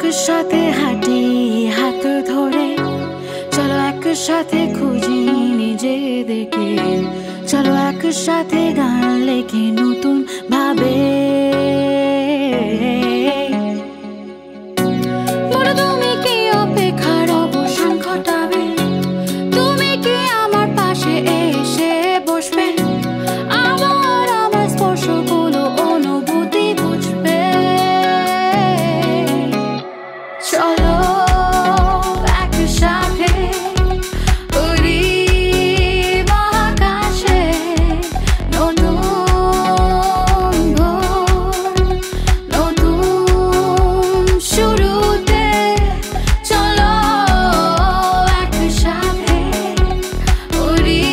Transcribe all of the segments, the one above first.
একসাথে হাঁটি হাত ধরে, চলো একসাথে খুঁজি নিজেদেরকে, চলো একসাথে গান লেখি নতুন ভাবে। বলো তুমি কি অপেক্ষার অবসান ঘটাবে? তুমি কি আমার পাশে এসে বসবে? আমার স্পর্শগুলো অনুভূতি বুঝবে। চলো একসাথে উড়ি মহাকাশে, নতুন ভোর, নতুন শুরুতে। চলো একসাথে উড়ি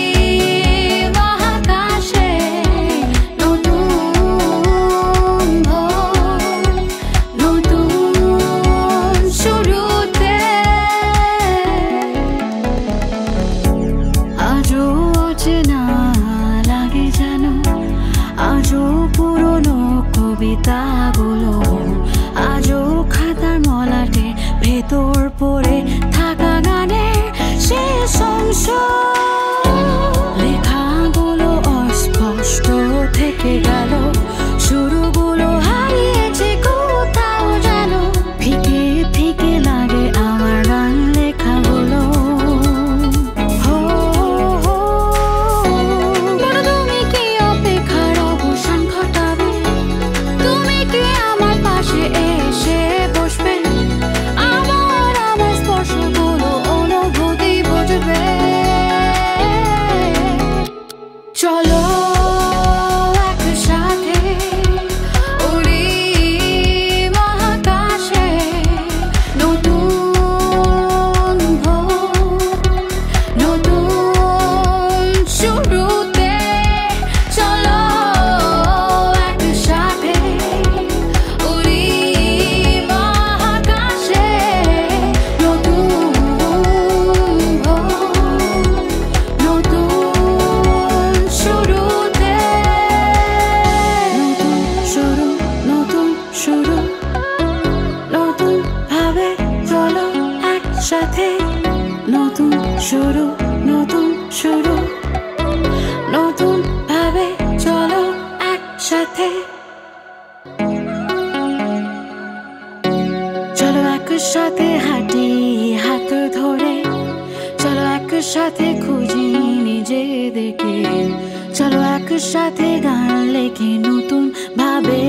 মহাকাশে, নতুন ভোর, নতুন শুরুতে। আজও অচেনা লাগে যেন, আজও পুরনো কবিতাগুলো, আজও খাতার মলাটে ভেতর পড়ে থাকা গানের শেষ অংশ। লেখাগুলো অস্পষ্ট থেকে গেল, শুরুগুলো হারিয়েছে কোথাও যেন। ফিকে ফিকে লাগে আমার গান লেখাগুলো। হো হো, বলো তুমি কি অপেক্ষার অবসান ঘটাবে? তুমি কি আমার পাশে এসে বসবে? আমার স্পর্শগুলো অনুভূতি বুঝবে। চলো একসাথে উড়ি মহাকাশে, নতুন ভোর, নতুন শুরুতে। চলো একসাথে উড়ি মহাকাশে, নতুন ভোর, নতুন শুরুতে। নতুন শুরু, নতুন ভাবে চলো একসাথে। নতুন শুরু, নতুন শুরু, নতুন ভাবে চলো একসাথে। চলো একসাথে হাঁটি হাত ধরে, চলো একসাথে খুঁজি নিজেদেরকে, চলো একসাথে গান লেখি নতুন ভাবে।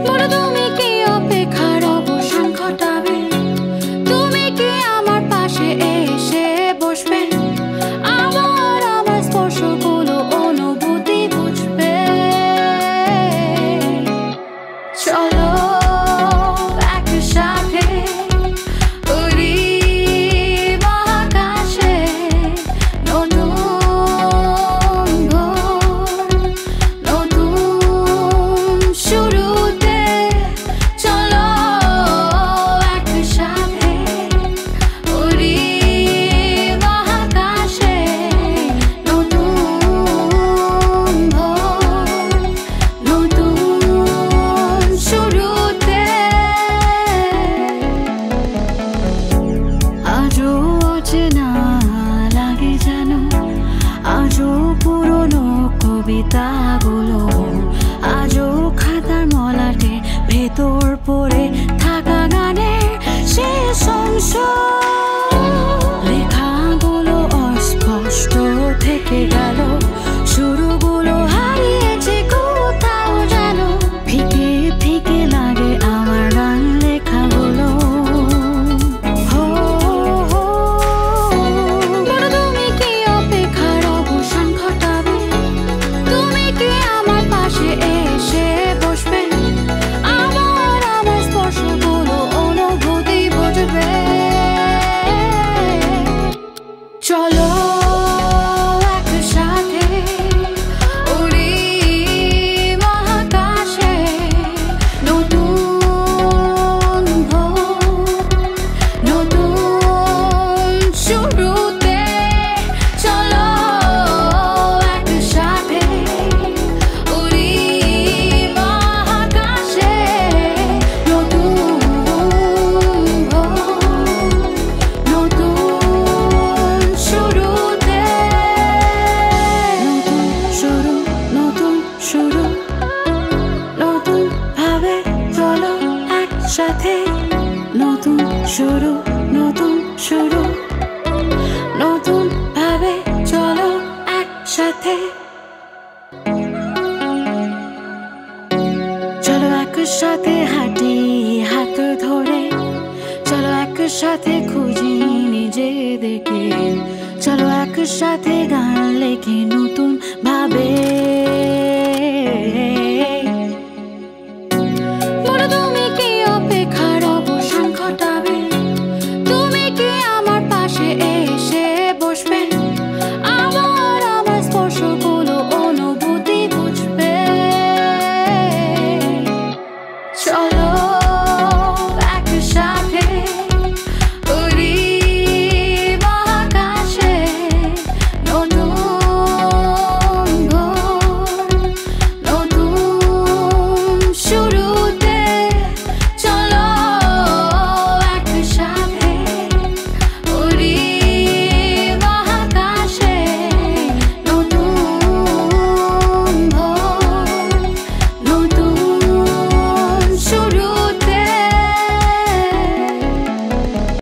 বলো তুমি কি অপেক্ষার অবসান ঘটাবে? তুমি কি আমার পাশে এসে বসবে? আমার স্পর্শগুলো অনুভূতি বুঝবে। চলো একসাথে উড়ি মহাকাশে, নতুন ভোর, নতুন শুরুতে। চলো একসাথে উড়ি মহাকাশে, নতুন ভোর, নতুন শুরুতে। আজও অচেনা লাগে যেন, আজও পুরনো কবিতাগুলো, আজও খাতার মলাটে ভেতর পড়ে থাকা গানের শেষ অংশ। লেখাগুলো অস্পষ্ট থেকে গেল, শুরুগুলো হারিয়েছে কোথাও যেন। ফিকে ফিকে লাগে আমার গান লেখাগুলো। হো হো, বলো তুমি কি অপেক্ষার অবসান ঘটাবে? তুমি কি আমার সাথে নতুন শুরু, নতুন শুরু, নতুন ভাবে চলো একসাথে। চলো একসাথে হাঁটি হাত ধরে, চলো একসাথে খুঁজি নিজেদেরকে, চলো একসাথে গান লেখি নতুন